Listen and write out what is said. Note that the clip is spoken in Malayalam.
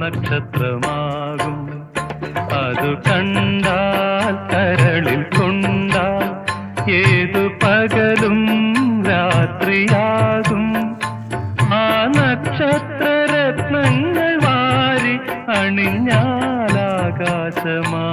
നക്ഷത്രമാകും. അതു കണ്ടാൽ കരളിൽ കൊണ്ടാൽ ഏതു പകലും രാത്രിയാകും. ആ നക്ഷത്രരത്നങ്ങൾ വാരി അണിഞ്ഞാലാകാശമാ